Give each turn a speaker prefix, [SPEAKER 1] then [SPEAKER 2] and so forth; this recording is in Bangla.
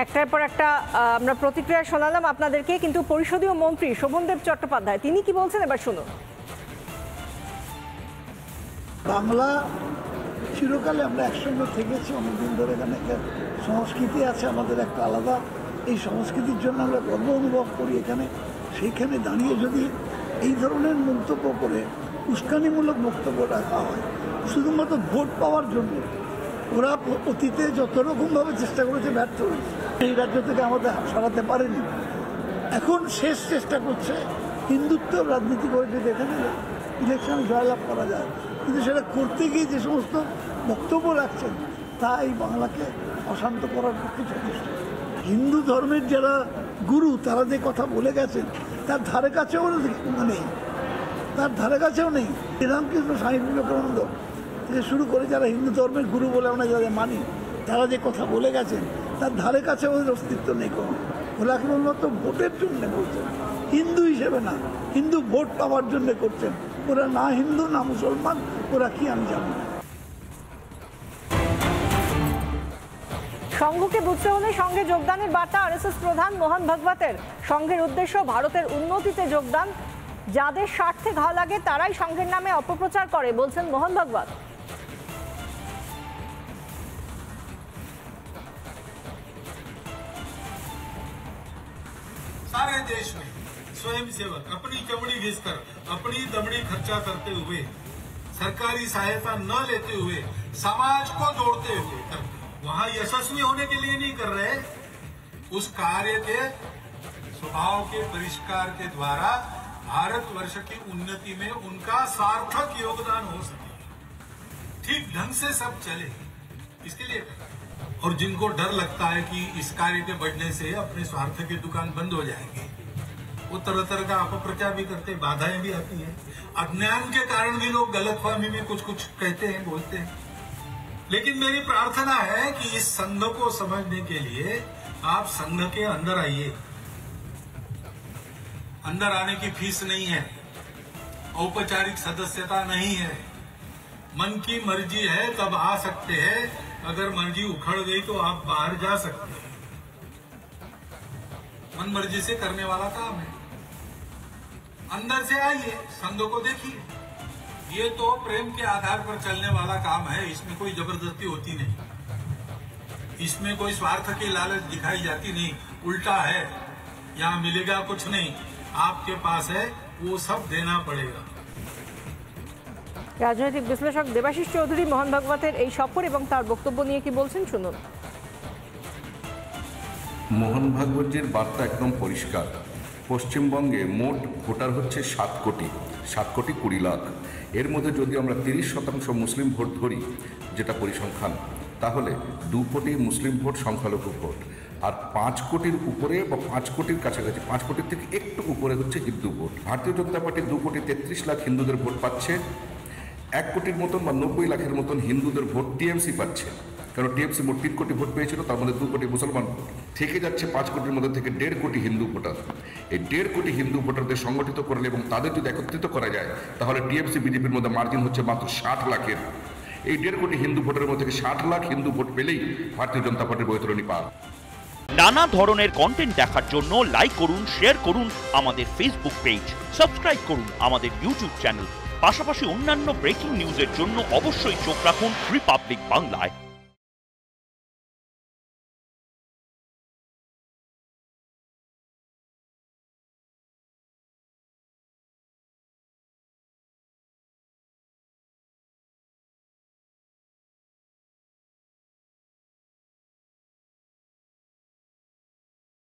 [SPEAKER 1] একটার পর একটা আমরা প্রতিক্রিয়া শোনালাম আপনাদেরকে, কিন্তু পরিষদীয় মন্ত্রী শোভনদেব চট্টোপাধ্যায় তিনি কি বলছেন এবার শুনুন।
[SPEAKER 2] বাংলা চিরকালে আমরা একসঙ্গে থেকেছি, অনেকদিন ধরে এখানে সংস্কৃতি আছে আমাদের একটা আলাদা, এই সংস্কৃতির জন্য আমরা গর্ব অনুভব করি এখানে। সেইখানে দাঁড়িয়ে যদি এই ধরনের মন্তব্য করে উস্কানিমূলক বক্তব্য রাখা হয় শুধুমাত্র ভোট পাওয়ার জন্য, ওরা অতীতে যত রকমভাবে চেষ্টা করেছে ব্যর্থ হয়েছে, এই রাজ্য থেকে আমাদের সরাতে পারেনি। এখন শেষ চেষ্টা করছে হিন্দুত্ব রাজনীতি করে যদি এখানে ইলেকশনে জয়লাভ করা যায়, কিন্তু সেটা করতে গিয়ে যে সমস্ত বক্তব্য রাখছেন তা এই বাংলাকে অশান্ত করার পক্ষে যথেষ্ট। হিন্দু ধর্মের যারা গুরু তারা যে কথা বলে গেছেন তার ধারে কাছেও নেই, তার ধারে কাছেও নেই। শ্রীরামকৃষ্ণ স্বামী বিবেকানন্দ থেকে শুরু করে যারা হিন্দু ধর্মের গুরু বলে আমরা যাদের মানি, তারা যে কথা বলে গেছেন তার ধারে কাছে ওদের অস্তিত্ব নেই কোনো। ওরা কেবলমাত্র ভোটের জন্য বলছেন, হিন্দু হিসেবে না, হিন্দু ভোট পাওয়ার জন্য করছেন। ওরা না হিন্দু না মুসলমান, ওরা কি আমি জানি না।
[SPEAKER 1] সংঘকে বুঝতে হলে সঙ্গে যোগদানের বার্তা আরএসএস প্রধান মোহন ভাগবতের। সংঘের উদ্দেশ্য ভারতের উন্নতিতে যোগদান, যাদের স্বার্থে ঘা লাগে তারাই সংঘের নামে অপপ্রচার করে বলছেন মোহন ভাগবত।
[SPEAKER 3] सारे देश में स्वयंसेवक अपनी चमड़ी घिसकर अपनी दमड़ी खर्चा करते हुए, सरकारी सहायता न लेते हुए, समाज को जोड़ते हुए वहां यशस्वी होने के लिए नहीं कर रहे, उस कार्य के स्वभाव के परिष्कार के द्वारा भारतवर्ष की उन्नति में उनका सार्थक योगदान हो सके, ठीक ढंग से सब चले, इसके लिए। और जिनको डर लगता है कि इस कार्य के बढ़ने से अपने स्वार्थ की दुकान बंद हो जाएगी, वो तरह तरह का अपप्रचार भी करते, बाधाएं भी आती हैं, अज्ञान के कारण भी लोग गलतफहमी में कुछ कुछ कहते हैं, बोलते हैं। लेकिन मेरी प्रार्थना है कि इस संघ को समझने के लिए आप संघ के अंदर आइए। अंदर आने की फीस नहीं है, औपचारिक सदस्यता नहीं है, मन की मर्जी है तब आ सकते हैं, अगर मर्जी उखड़ गई तो आप बाहर जा सकते हैं। मन मर्जी से करने वाला काम है, अंदर से आइए, संघ को देखिए। ये तो प्रेम के आधार पर चलने वाला काम है, इसमें कोई जबरदस्ती होती नहीं, इसमें कोई स्वार्थ की लालच दिखाई जाती नहीं, उल्टा है, यहाँ मिलेगा कुछ नहीं, आपके पास है वो सब देना पड़ेगा।
[SPEAKER 1] রাজনৈতিক বিশ্লেষক দেবাশিস চৌধুরী মোহন ভাগবতের এই সফর এবং তার বক্তব্য নিয়ে কি বলছেন শুনুন।
[SPEAKER 4] মোহন ভাগবতজির বার্তা একদম পরিষ্কার। পশ্চিমবঙ্গে মোট ভোটার হচ্ছে 7 কোটি 20 লাখ। এর মধ্যে যদি আমরা 30% মুসলিম ভোট ধরি, যেটা পরিসংখ্যান, তাহলে 2 কোটি মুসলিম ভোট সংখ্যালঘু ভোট, আর 5 কোটির উপরে বা 5 কোটির কাছাকাছি, 5 কোটির থেকে একটু উপরে হচ্ছে হিন্দু ভোট। ভারতীয় জনতা পার্টি 2 কোটি 33 লাখ হিন্দুদের ভোট পাচ্ছে, 1 কোটির মতন বা 90 লাখের মতন হিন্দুদের ভোট টিএমসি পাচ্ছে, কারণ টিএমসি মোট 3 কোটি ভোট পেয়েছিল, তার মধ্যে 2 কোটি মুসলমান ভোট থেকে যাচ্ছে। 5 কোটির মধ্যে থেকে 1.5 কোটি হিন্দু ভোটার। এই 1.5 কোটি হিন্দু ভোটারদের সংগঠিত করলে এবং তাদের যদি একত্রিত করা যায়, তাহলে টিএমসি বিজেপির মধ্যে মার্জিন হচ্ছে মাত্র 60 লাখের। এই 1.5 কোটি হিন্দু ভোটারের মধ্যে থেকে 60 লাখ হিন্দু ভোট পেলেই ভারতীয় জনতা পার্টির বৈতরণী পার।
[SPEAKER 5] নানা ধরনের কন্টেন্ট দেখার জন্য লাইক করুন, শেয়ার করুন আমাদের ফেসবুক পেজ, সাবস্ক্রাইব করুন আমাদের ইউটিউব চ্যানেল। পাশাপাশি অন্যান্য ব্রেকিং নিউজের জন্য অবশ্যই চোখ রাখুন রিপাবলিক বাংলায়।